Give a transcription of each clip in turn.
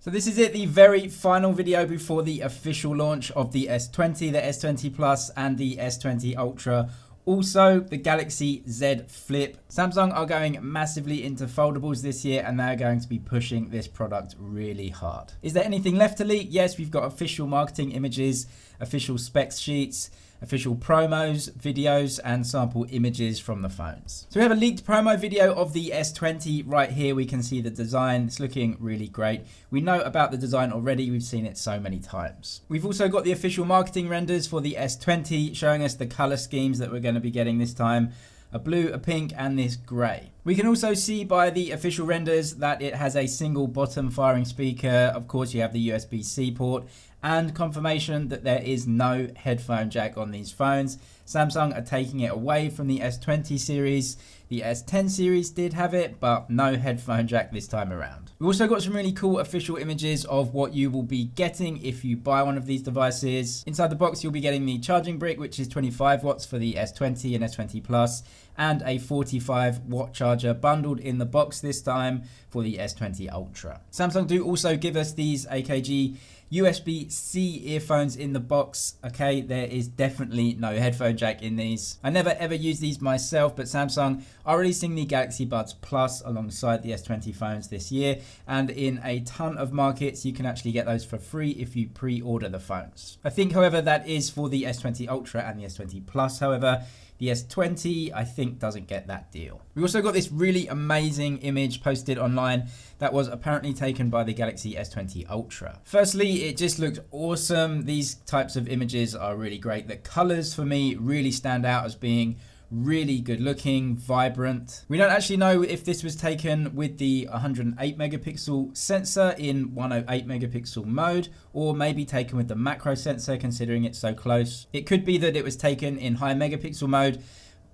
So this is it, the very final video before the official launch of the S20, the S20 Plus and the S20 Ultra. Also, the Galaxy Z Flip. Samsung are going massively into foldables this year and they're going to be pushing this product really hard. Is there anything left to leak? Yes, we've got official marketing images, official specs sheets, official promos, videos, and sample images from the phones. So we have a leaked promo video of the S20 right here. We can see the design. It's looking really great. We know about the design already. We've seen it so many times. We've also got the official marketing renders for the S20 showing us the color schemes that we're going to be getting this time. A blue, a pink, and this grey. We can also see by the official renders that it has a single bottom firing speaker. Of course, you have the USB-C port and confirmation that there is no headphone jack on these phones. Samsung are taking it away from the S20 series. The S10 series did have it, but no headphone jack this time around. We've also got some really cool official images of what you will be getting if you buy one of these devices. Inside the box, you'll be getting the charging brick, which is 25 watts for the S20 and S20 Plus, and a 45 watt charger bundled in the box this time for the S20 Ultra. Samsung do also give us these AKG USB-C earphones in the box. Okay, there is definitely no headphone jack in these. I never ever use these myself, but Samsung are releasing the Galaxy Buds Plus alongside the S20 phones this year, and in a ton of markets you can actually get those for free if you pre-order the phones. I think, however, that is for the S20 Ultra and the S20 Plus. However, the S20, I think, doesn't get that deal. We also got this really amazing image posted online that was apparently taken by the Galaxy S20 Ultra. Firstly, it just looked awesome. These types of images are really great. The colors for me really stand out as being really good looking, vibrant. We don't actually know if this was taken with the 108 megapixel sensor in 108 megapixel mode, or maybe taken with the macro sensor considering it's so close. It could be that it was taken in high megapixel mode,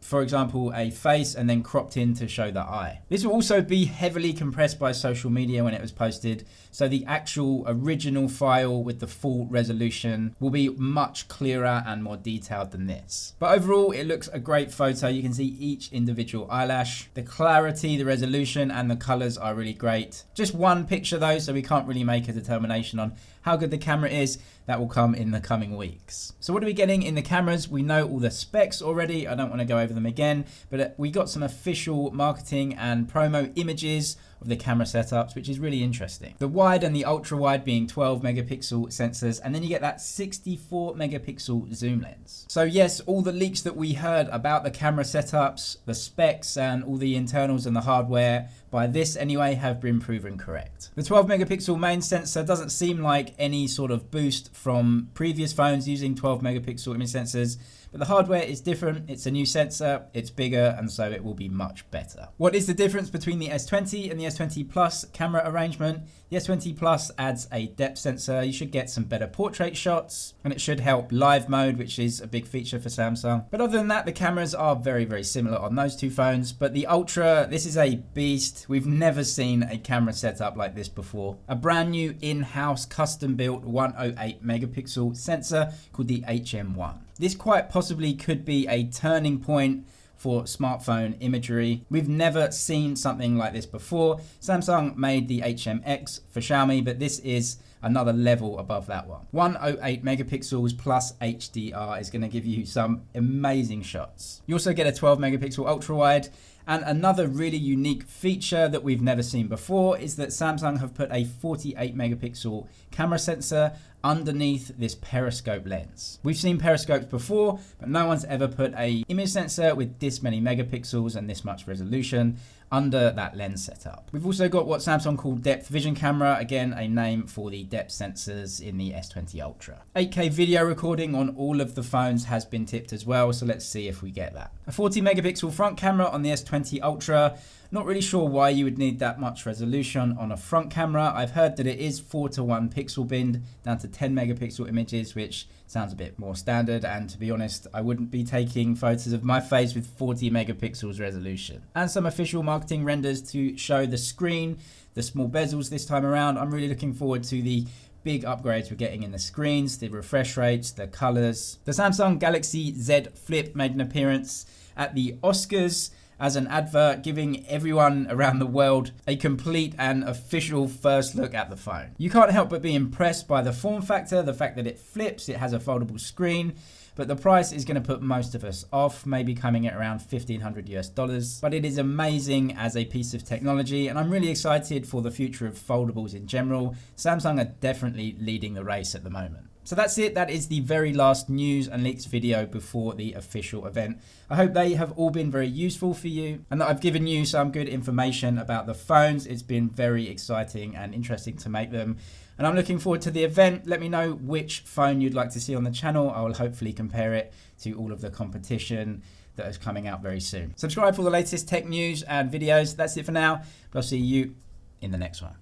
for example, a face, and then cropped in to show the eye. This will also be heavily compressed by social media when it was posted, so the actual original file with the full resolution will be much clearer and more detailed than this. But overall, it looks a great photo. You can see each individual eyelash. The clarity, the resolution, and the colors are really great. Just one picture though, so we can't really make a determination on how good the camera is. That will come in the coming weeks. So what are we getting in the cameras? We know all the specs already. I don't want to go over them again, but we got some official marketing and promo images of the camera setups, which is really interesting. The wide and the ultra wide being 12 megapixel sensors, and then you get that 64 megapixel zoom lens. So yes, all the leaks that we heard about the camera setups, the specs, and all the internals and the hardware, by this anyway, have been proven correct. The 12 megapixel main sensor doesn't seem like any sort of boost from previous phones using 12 megapixel image sensors, but the hardware is different. It's a new sensor, it's bigger, and so it will be much better. What is the difference between the S20 and the S20 Plus camera arrangement? The S20 Plus adds a depth sensor. You should get some better portrait shots, and it should help live mode, which is a big feature for Samsung. But other than that, the cameras are very, very similar on those two phones. But the Ultra, this is a beast. We've never seen a camera setup like this before. A brand new in-house custom-built 108 megapixel sensor called the HM1. This quite possibly could be a turning point for smartphone imagery. We've never seen something like this before. Samsung made the HMX for Xiaomi, but this is another level above that one. 108 megapixels plus HDR is going to give you some amazing shots. You also get a 12 megapixel ultra wide. And another really unique feature that we've never seen before is that Samsung have put a 48 megapixel camera sensor underneath this periscope lens. We've seen periscopes before, but no one's ever put an image sensor with this many megapixels and this much resolution under that lens setup. We've also got what Samsung call depth vision camera, again a name for the depth sensors in the S20 Ultra. 8K video recording on all of the phones has been tipped as well, so let's see if we get that. A 40 megapixel front camera on the S20 Ultra. Not really sure why you would need that much resolution on a front camera. I've heard that it is 4:1 pixel bin down to 10 megapixel images, which sounds a bit more standard, and to be honest, I wouldn't be taking photos of my face with 40 megapixels resolution. And some official marketing renders to show the screen, the small bezels this time around. I'm really looking forward to the big upgrades we're getting in the screens, the refresh rates, the colors. The Samsung Galaxy Z Flip made an appearance at the Oscars. as an advert, giving everyone around the world a complete and official first look at the phone. You can't help but be impressed by the form factor, the fact that it flips, it has a foldable screen, but the price is going to put most of us off, maybe coming at around $1,500. But it is amazing as a piece of technology, and I'm really excited for the future of foldables in general. Samsung are definitely leading the race at the moment. So that's it. That is the very last news and leaks video before the official event. I hope they have all been very useful for you and that I've given you some good information about the phones. It's been very exciting and interesting to make them. And I'm looking forward to the event. Let me know which phone you'd like to see on the channel. I will hopefully compare it to all of the competition that is coming out very soon. Subscribe for the latest tech news and videos. That's it for now, but I'll see you in the next one.